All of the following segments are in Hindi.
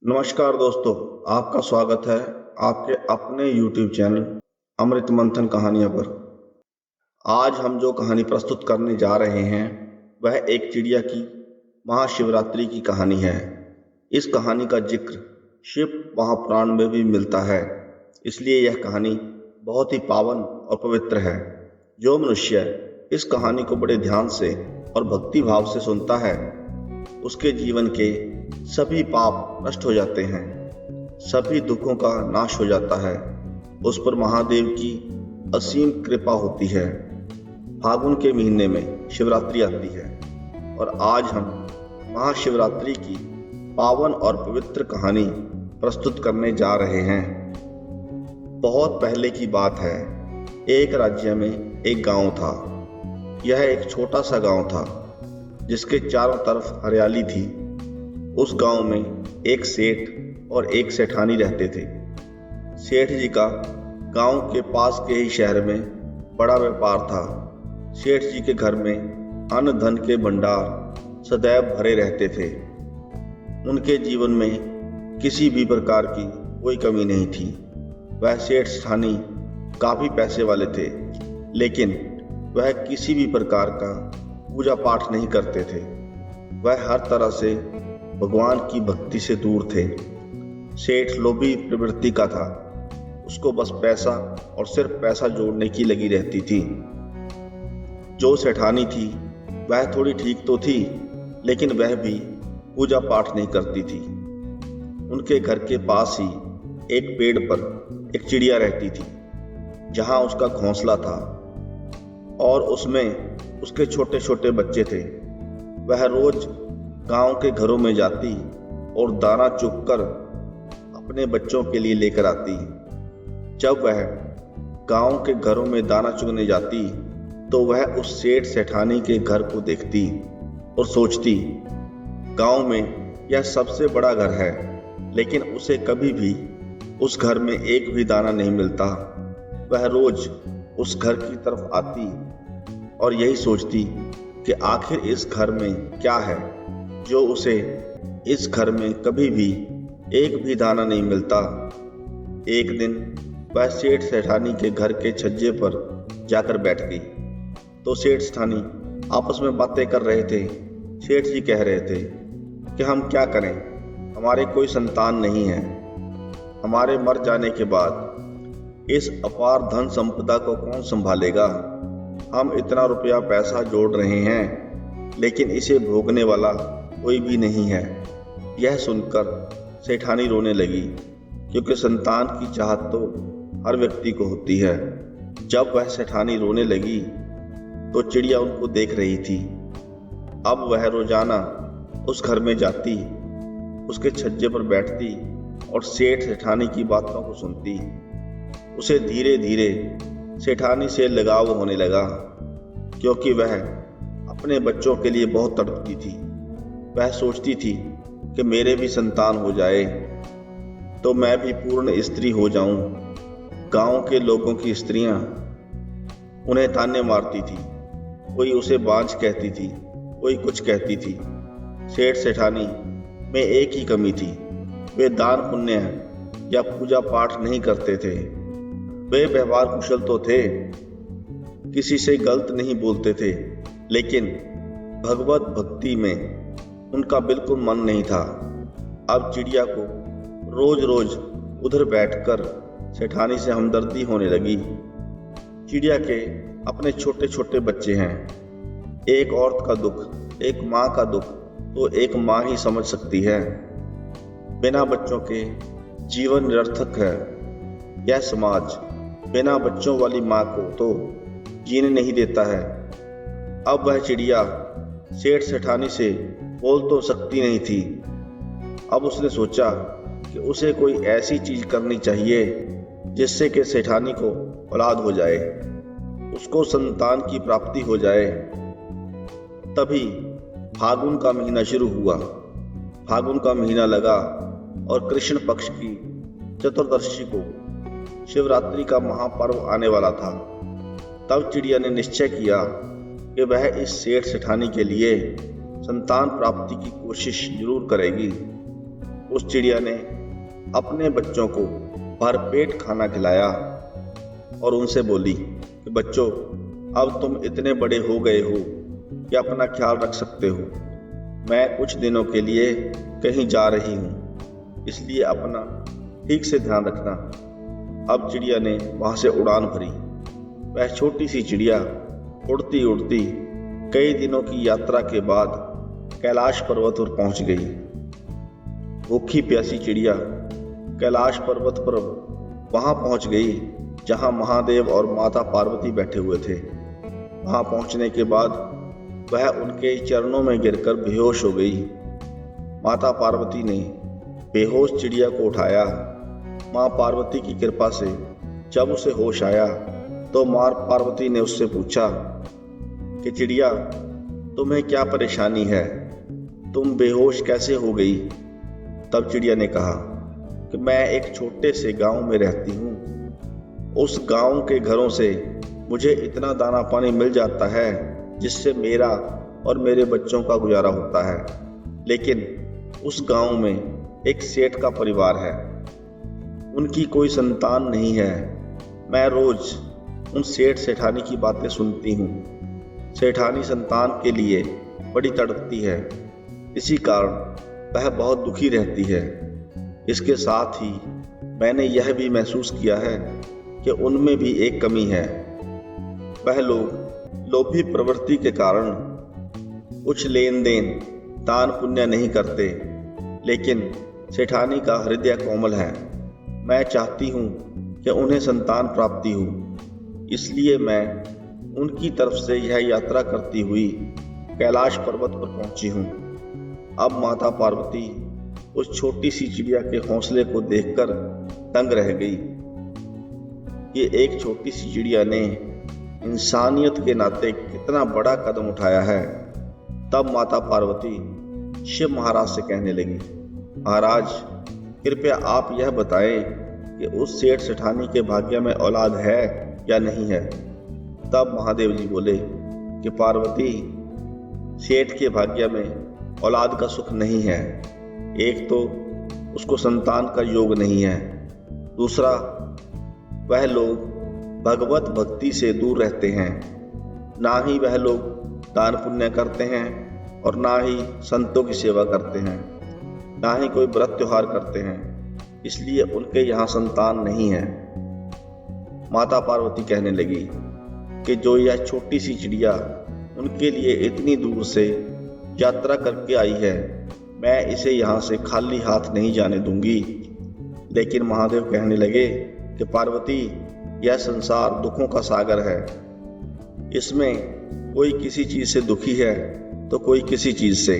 नमस्कार दोस्तों, आपका स्वागत है आपके अपने YouTube चैनल अमृत मंथन कहानियाँ पर। आज हम जो कहानी प्रस्तुत करने जा रहे हैं वह एक चिड़िया की महाशिवरात्रि की कहानी है। इस कहानी का जिक्र शिव महापुराण में भी मिलता है, इसलिए यह कहानी बहुत ही पावन और पवित्र है। जो मनुष्य इस कहानी को बड़े ध्यान से और भक्ति भाव से सुनता है उसके जीवन के सभी पाप नष्ट हो जाते हैं, सभी दुखों का नाश हो जाता है, उस पर महादेव की असीम कृपा होती है। फागुन के महीने में शिवरात्रि आती है और आज हम महाशिवरात्रि की पावन और पवित्र कहानी प्रस्तुत करने जा रहे हैं। बहुत पहले की बात है, एक राज्य में एक गांव था। यह एक छोटा सा गांव था जिसके चारों तरफ हरियाली थी। उस गांव में एक सेठ और एक सेठानी रहते थे। सेठ जी का गांव के पास के ही शहर में बड़ा व्यापार था। सेठ जी के घर में अन्न धन के भंडार सदैव भरे रहते थे। उनके जीवन में किसी भी प्रकार की कोई कमी नहीं थी। वह सेठ सेठानी काफी पैसे वाले थे, लेकिन वह किसी भी प्रकार का पूजा पाठ नहीं करते थे। वह हर तरह से भगवान की भक्ति से दूर थे। सेठ लोभी प्रवृत्ति का था। उसको बस पैसा और सिर्फ पैसा जोड़ने की लगी रहती थी। जो सेठानी थी वह थोड़ी ठीक तो थी, लेकिन वह भी पूजा पाठ नहीं करती थी। उनके घर के पास ही एक पेड़ पर एक चिड़िया रहती थी, जहां उसका घोंसला था और उसमें उसके छोटे छोटे बच्चे थे। वह रोज गांव के घरों में जाती और दाना चुगकर अपने बच्चों के लिए लेकर आती। जब वह गांव के घरों में दाना चुगने जाती तो वह उस सेठ सेठानी के घर को देखती और सोचती, गांव में यह सबसे बड़ा घर है, लेकिन उसे कभी भी उस घर में एक भी दाना नहीं मिलता। वह रोज उस घर की तरफ आती और यही सोचती कि आखिर इस घर में क्या है जो उसे इस घर में कभी भी एक भी दाना नहीं मिलता। एक दिन वह सेठ सेठानी के घर के छज्जे पर जाकर बैठ गई तो सेठ सेठानी आपस में बातें कर रहे थे। सेठ जी कह रहे थे कि हम क्या करें, हमारे कोई संतान नहीं है। हमारे मर जाने के बाद इस अपार धन संपदा को कौन संभालेगा। हम इतना रुपया पैसा जोड़ रहे हैं, लेकिन इसे भोगने वाला कोई भी नहीं है। यह सुनकर सेठानी रोने लगी, क्योंकि संतान की चाहत तो हर व्यक्ति को होती है। जब वह सेठानी रोने लगी तो चिड़िया उनको देख रही थी। अब वह रोजाना उस घर में जाती, उसके छज्जे पर बैठती और सेठ सेठानी की बातों को सुनती। उसे धीरे धीरे सेठानी से लगाव होने लगा, क्योंकि वह अपने बच्चों के लिए बहुत तड़पती थी। वह सोचती थी कि मेरे भी संतान हो जाए तो मैं भी पूर्ण स्त्री हो जाऊं। गांव के लोगों की स्त्रियां उन्हें ताने मारती थी, कोई उसे बांझ कहती थी, कोई कुछ कहती थी। सेठ सेठानी में एक ही कमी थी, वे दान पुण्य या पूजा पाठ नहीं करते थे। वे व्यवहार कुशल तो थे, किसी से गलत नहीं बोलते थे, लेकिन भगवत भक्ति में उनका बिल्कुल मन नहीं था। अब चिड़िया को रोज रोज उधर बैठकर सेठानी से हमदर्दी होने लगी। चिड़िया के अपने छोटे छोटे बच्चे हैं। एक औरत का दुख, एक माँ का दुख तो एक माँ ही समझ सकती है। बिना बच्चों के जीवन निरर्थक है। यह समाज बिना बच्चों वाली माँ को तो जीने नहीं देता है। अब वह चिड़िया सेठ सेठानी से बोल तो सकती नहीं थी। अब उसने सोचा कि उसे कोई ऐसी चीज करनी चाहिए जिससे कि सेठानी को औलाद हो जाए, उसको संतान की प्राप्ति हो जाए। तभी फागुन का महीना शुरू हुआ। फागुन का महीना लगा और कृष्ण पक्ष की चतुर्दशी को शिवरात्रि का महापर्व आने वाला था। तब चिड़िया ने निश्चय किया कि वह इस सेठ सेठानी के लिए संतान प्राप्ति की कोशिश जरूर करेगी। उस चिड़िया ने अपने बच्चों को भरपेट खाना खिलाया और उनसे बोली कि बच्चों, अब तुम इतने बड़े हो गए हो कि अपना ख्याल रख सकते हो। मैं कुछ दिनों के लिए कहीं जा रही हूँ, इसलिए अपना ठीक से ध्यान रखना। अब चिड़िया ने वहाँ से उड़ान भरी। वह छोटी सी चिड़िया उड़ती उड़ती कई दिनों की यात्रा के बाद कैलाश पर्वत पर पहुँच गई। भूखी प्यासी चिड़िया कैलाश पर्वत पर वहाँ पहुँच गई जहाँ महादेव और माता पार्वती बैठे हुए थे। वहाँ पहुँचने के बाद वह उनके चरणों में गिरकर बेहोश हो गई। माता पार्वती ने बेहोश चिड़िया को उठाया। माँ पार्वती की कृपा से जब उसे होश आया तो माँ पार्वती ने उससे पूछा कि चिड़िया, तुम्हें क्या परेशानी है? तुम बेहोश कैसे हो गई? तब चिड़िया ने कहा कि मैं एक छोटे से गांव में रहती हूँ। उस गांव के घरों से मुझे इतना दाना पानी मिल जाता है जिससे मेरा और मेरे बच्चों का गुजारा होता है। लेकिन उस गांव में एक सेठ का परिवार है, उनकी कोई संतान नहीं है। मैं रोज उन सेठ सेठानी की बातें सुनती हूँ। सेठानी संतान के लिए बड़ी तड़पती है, इसी कारण वह बहुत दुखी रहती है। इसके साथ ही मैंने यह भी महसूस किया है कि उनमें भी एक कमी है। वह लोग लोभी प्रवृत्ति के कारण कुछ लेन देन दान पुण्य नहीं करते, लेकिन सेठानी का हृदय कोमल है। मैं चाहती हूँ कि उन्हें संतान प्राप्ति हो, इसलिए मैं उनकी तरफ से यह यात्रा करती हुई कैलाश पर्वत पर पहुंची हूँ। अब माता पार्वती उस छोटी सी चिड़िया के हौसले को देखकर दंग रह गई। ये एक छोटी सी चिड़िया ने इंसानियत के नाते कितना बड़ा कदम उठाया है। तब माता पार्वती शिव महाराज से कहने लगी, महाराज, कृपया आप यह बताएं कि उस सेठ सेठानी के भाग्य में औलाद है या नहीं है। तब महादेव जी बोले कि पार्वती, सेठ के भाग्य में औलाद का सुख नहीं है। एक तो उसको संतान का योग नहीं है, दूसरा वह लोग भगवत भक्ति से दूर रहते हैं। ना ही वह लोग दान पुण्य करते हैं और ना ही संतों की सेवा करते हैं, ना ही कोई व्रत त्योहार करते हैं, इसलिए उनके यहाँ संतान नहीं है। माता पार्वती कहने लगी कि जो यह छोटी सी चिड़िया उनके लिए इतनी दूर से यात्रा करके आई है, मैं इसे यहाँ से खाली हाथ नहीं जाने दूंगी। लेकिन महादेव कहने लगे कि पार्वती, यह संसार दुखों का सागर है। इसमें कोई किसी चीज से दुखी है तो कोई किसी चीज से।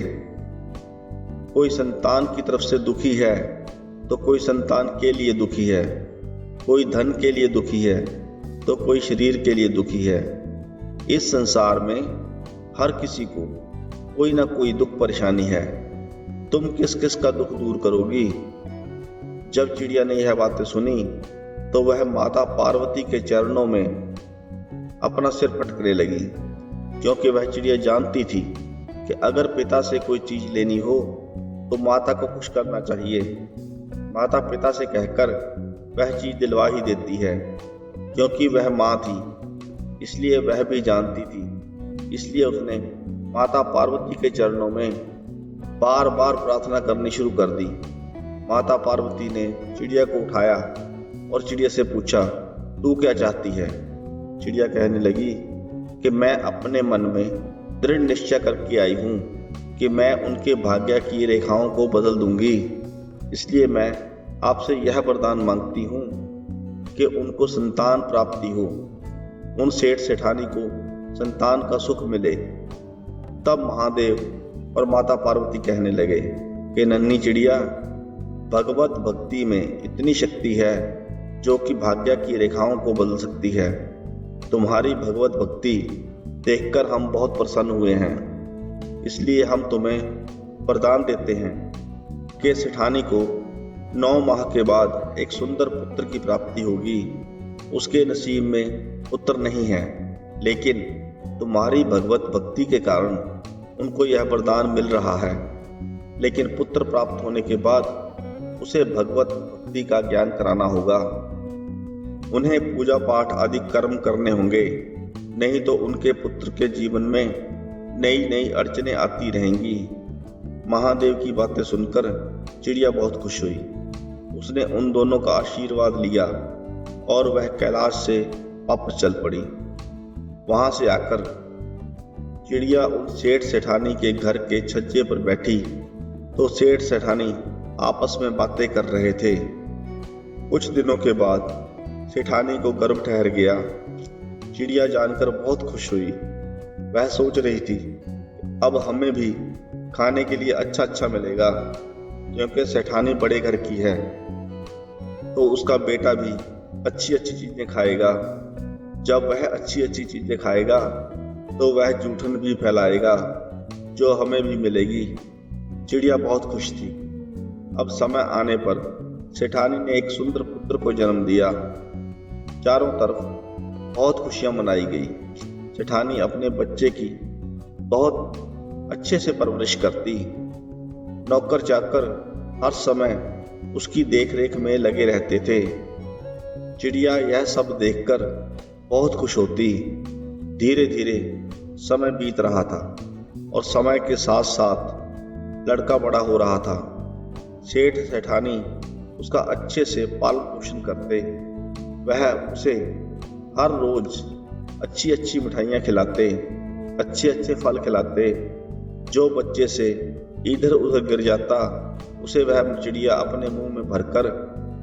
कोई संतान की तरफ से दुखी है तो कोई संतान के लिए दुखी है। कोई धन के लिए दुखी है तो कोई शरीर के लिए दुखी है। इस संसार में हर किसी को कोई ना कोई दुख परेशानी है। तुम किस किस का दुख दूर करोगी? जब चिड़िया ने यह बातें सुनी तो वह माता पार्वती के चरणों में अपना सिर पटकने लगी, क्योंकि वह चिड़िया जानती थी कि अगर पिता से कोई चीज लेनी हो तो माता को खुश करना चाहिए। माता पिता से कहकर वह चीज दिलवा ही देती है, क्योंकि वह माँ थी, इसलिए वह भी जानती थी। इसलिए उसने माता पार्वती के चरणों में बार बार प्रार्थना करनी शुरू कर दी। माता पार्वती ने चिड़िया को उठाया और चिड़िया से पूछा, तू क्या चाहती है? चिड़िया कहने लगी कि मैं अपने मन में दृढ़ निश्चय करके आई हूँ कि मैं उनके भाग्य की रेखाओं को बदल दूंगी। इसलिए मैं आपसे यह वरदान मांगती हूँ कि उनको संतान प्राप्ति हो, उन सेठ सेठानी को संतान का सुख मिले। तब महादेव और माता पार्वती कहने लगे कि नन्ही चिड़िया, भगवत भक्ति में इतनी शक्ति है जो कि भाग्य की रेखाओं को बदल सकती है। तुम्हारी भगवत भक्ति देखकर हम बहुत प्रसन्न हुए हैं, इसलिए हम तुम्हें वरदान देते हैं कि सेठानी को 9 माह के बाद एक सुंदर पुत्र की प्राप्ति होगी। उसके नसीब में पुत्र नहीं है, लेकिन तुम्हारी भगवत भक्ति के कारण उनको यह वरदान मिल रहा है। लेकिन पुत्र प्राप्त होने के बाद उसे भगवत भक्ति का ज्ञान कराना होगा। उन्हें पूजा पाठ आदि कर्म करने होंगे, नहीं तो उनके पुत्र के जीवन में नई नई अड़चने आती रहेंगी। महादेव की बातें सुनकर चिड़िया बहुत खुश हुई। उसने उन दोनों का आशीर्वाद लिया और वह कैलाश से वापस चल पड़ी। वहां से आकर चिड़िया उन सेठ सेठानी के घर के छज्जे पर बैठी तो सेठ सेठानी आपस में बातें कर रहे थे। कुछ दिनों के बाद सेठानी को गर्भ ठहर गया। चिड़िया जानकर बहुत खुश हुई। वह सोच रही थी अब हमें भी खाने के लिए अच्छा अच्छा मिलेगा, क्योंकि सेठानी बड़े घर की है तो उसका बेटा भी अच्छी अच्छी चीजें खाएगा। जब वह अच्छी अच्छी चीजें खाएगा तो वह जूठन भी फैलाएगा जो हमें भी मिलेगी। चिड़िया बहुत खुश थी। अब समय आने पर सेठानी ने एक सुंदर पुत्र को जन्म दिया। चारों तरफ बहुत खुशियां मनाई गई। सेठानी अपने बच्चे की बहुत अच्छे से परवरिश करती। नौकर चाकर हर समय उसकी देखरेख में लगे रहते थे। चिड़िया यह सब देखकर बहुत खुश होती। धीरे धीरे समय बीत रहा था और समय के साथ साथ लड़का बड़ा हो रहा था। सेठ सेठानी उसका अच्छे से पालन पोषण करते। वह उसे हर रोज अच्छी अच्छी मिठाइयाँ खिलाते, अच्छे अच्छे फल खिलाते। जो बच्चे से इधर उधर गिर जाता उसे वह चिड़िया अपने मुंह में भरकर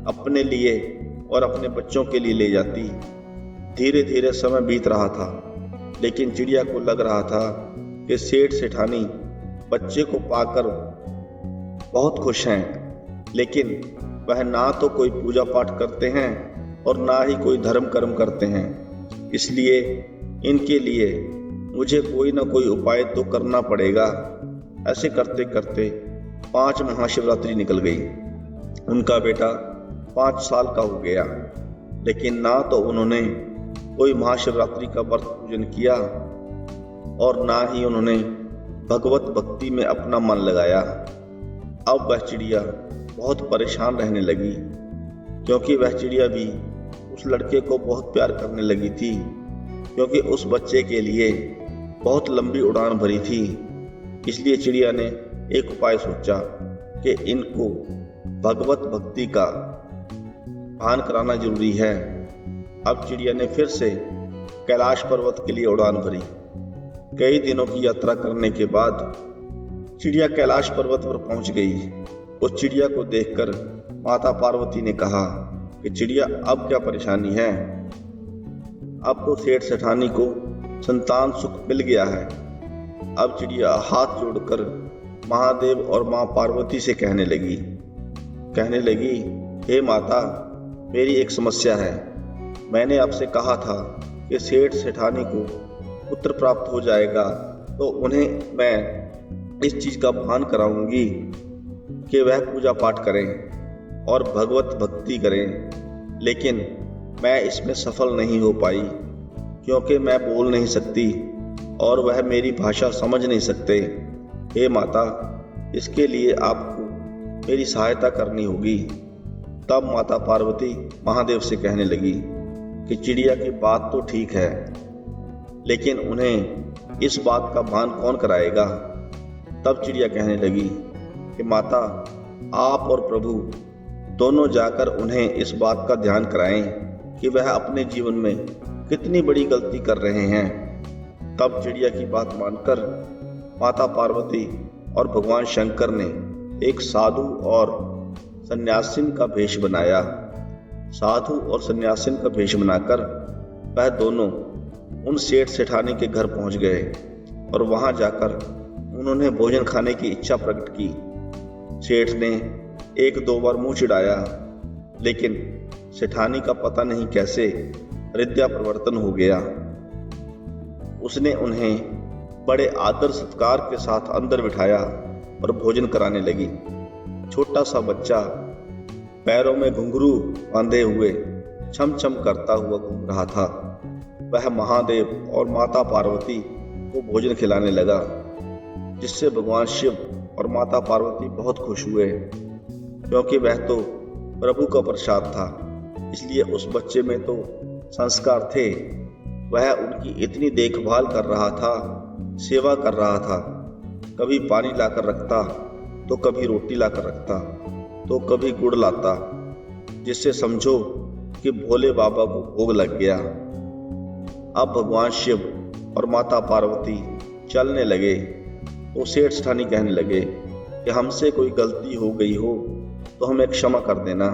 अपने लिए और अपने बच्चों के लिए ले जाती। धीरे धीरे समय बीत रहा था, लेकिन चिड़िया को लग रहा था कि सेठ सेठानी बच्चे को पाकर बहुत खुश हैं, लेकिन वह ना तो कोई पूजा पाठ करते हैं और ना ही कोई धर्म कर्म करते हैं। इसलिए इनके लिए मुझे कोई ना कोई उपाय तो करना पड़ेगा। ऐसे करते करते 5 महाशिवरात्रि निकल गई। उनका बेटा 5 साल का हो गया, लेकिन ना तो उन्होंने कोई महाशिवरात्रि का व्रत पूजन किया और ना ही उन्होंने भगवत भक्ति में अपना मन लगाया। अब वह चिड़िया बहुत परेशान रहने लगी, क्योंकि वह चिड़िया भी उस लड़के को बहुत प्यार करने लगी थी, क्योंकि उस बच्चे के लिए बहुत लंबी उड़ान भरी थी। इसलिए चिड़िया ने एक उपाय सोचा कि इनको भगवत भक्ति का भान कराना जरूरी है। अब चिड़िया ने फिर से कैलाश पर्वत के लिए उड़ान भरी। कई दिनों की यात्रा करने के बाद चिड़िया कैलाश पर्वत पर पहुंच गई। उस चिड़िया को देखकर माता पार्वती ने कहा कि चिड़िया अब क्या परेशानी है, अब तो सेठ सेठानी को संतान सुख मिल गया है। अब चिड़िया हाथ जोड़कर महादेव और माँ पार्वती से कहने लगी, हे माता, मेरी एक समस्या है। मैंने आपसे कहा था कि सेठ सेठानी को पुत्र प्राप्त हो जाएगा तो उन्हें मैं इस चीज का भान कराऊंगी कि वह पूजा पाठ करें और भगवत भक्ति करें, लेकिन मैं इसमें सफल नहीं हो पाई, क्योंकि मैं बोल नहीं सकती और वह मेरी भाषा समझ नहीं सकते। हे माता, इसके लिए आपको मेरी सहायता करनी होगी। तब माता पार्वती महादेव से कहने लगी कि चिड़िया की बात तो ठीक है, लेकिन उन्हें इस बात का भान कौन कराएगा। तब चिड़िया कहने लगी कि माता, आप और प्रभु दोनों जाकर उन्हें इस बात का ध्यान कराएं कि वह अपने जीवन में कितनी बड़ी गलती कर रहे हैं। तब चिड़िया की बात मानकर माता पार्वती और भगवान शंकर ने एक साधु और सन्यासिन का भेष बनाया। साधु और सन्यासिन का भेष बनाकर वह दोनों उन सेठ सेठानी के घर पहुंच गए और वहां जाकर उन्होंने भोजन खाने की इच्छा प्रकट की। सेठ ने 1-2 बार मुंह चिढ़ाया, लेकिन सेठानी का पता नहीं कैसे हृदय परिवर्तन हो गया। उसने उन्हें बड़े आदर सत्कार के साथ अंदर बिठाया और भोजन कराने लगी। छोटा सा बच्चा पैरों में घुंघरू बांधे हुए छम छम करता हुआ घूम रहा था। वह महादेव और माता पार्वती को भोजन खिलाने लगा, जिससे भगवान शिव और माता पार्वती बहुत खुश हुए। क्योंकि वह तो प्रभु का प्रसाद था, इसलिए उस बच्चे में तो संस्कार थे। वह उनकी इतनी देखभाल कर रहा था, सेवा कर रहा था। कभी पानी लाकर रखता, तो कभी रोटी लाकर रखता, तो कभी गुड़ लाता, जिससे समझो कि भोले बाबा को भोग लग गया। अब भगवान शिव और माता पार्वती चलने लगे तो सेठ सेठानी कहने लगे कि हमसे कोई गलती हो गई हो तो हमें क्षमा कर देना।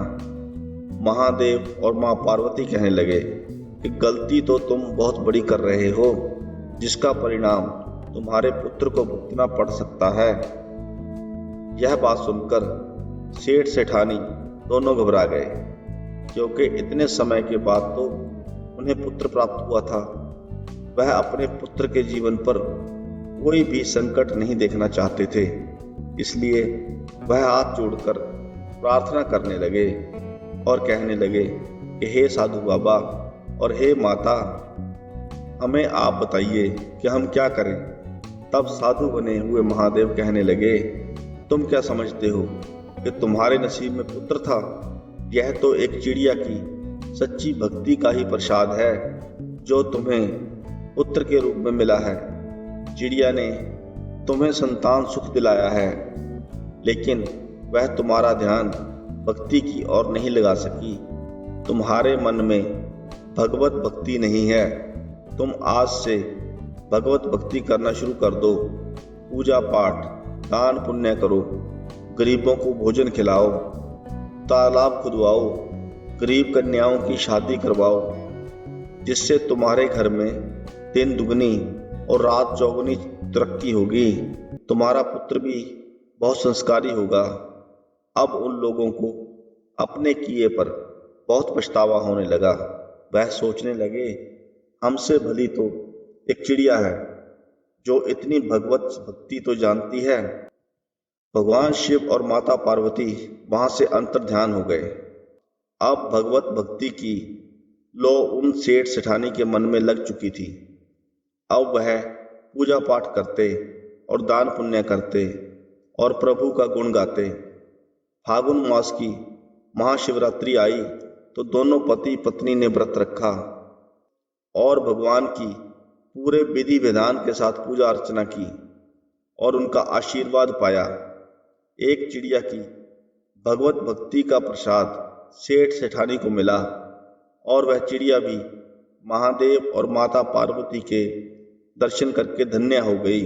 महादेव और माँ पार्वती कहने लगे कि गलती तो तुम बहुत बड़ी कर रहे हो, जिसका परिणाम तुम्हारे पुत्र को भुगतना पड़ सकता है। यह बात सुनकर सेठ सेठानी दोनों घबरा गए, क्योंकि इतने समय के बाद तो उन्हें पुत्र प्राप्त हुआ था। वह अपने पुत्र के जीवन पर कोई भी संकट नहीं देखना चाहते थे, इसलिए वह हाथ जोड़कर प्रार्थना करने लगे और कहने लगे कि हे साधु बाबा और हे माता, हमें आप बताइए कि हम क्या करें। तब साधु बने हुए महादेव कहने लगे, तुम क्या समझते हो कि तुम्हारे नसीब में पुत्र था? यह तो एक चिड़िया की सच्ची भक्ति का ही प्रसाद है जो तुम्हें पुत्र के रूप में मिला है। चिड़िया ने तुम्हें संतान सुख दिलाया है, लेकिन वह तुम्हारा ध्यान भक्ति की ओर नहीं लगा सकी। तुम्हारे मन में भगवत भक्ति नहीं है। तुम आज से भगवत भक्ति करना शुरू कर दो। पूजा पाठ, दान पुण्य करो, गरीबों को भोजन खिलाओ, तालाब खुदवाओ, गरीब कन्याओं की शादी करवाओ, जिससे तुम्हारे घर में दिन दुगनी और रात चौगुनी तरक्की होगी। तुम्हारा पुत्र भी बहुत संस्कारी होगा। अब उन लोगों को अपने किए पर बहुत पछतावा होने लगा। वह सोचने लगे, हमसे भली तो एक चिड़िया है जो इतनी भगवत भक्ति तो जानती है। भगवान शिव और माता पार्वती वहां से अंतर्ध्यान हो गए। अब भगवत भक्ति की लो उन सेठ सेठानी के मन में लग चुकी थी। अब वह पूजा पाठ करते और दान पुण्य करते और प्रभु का गुण गाते। फागुन मास की महाशिवरात्रि आई तो दोनों पति पत्नी ने व्रत रखा और भगवान की पूरे विधि विधान के साथ पूजा अर्चना की और उनका आशीर्वाद पाया। एक चिड़िया की भगवत भक्ति का प्रसाद सेठ सेठानी को मिला और वह चिड़िया भी महादेव और माता पार्वती के दर्शन करके धन्य हो गई।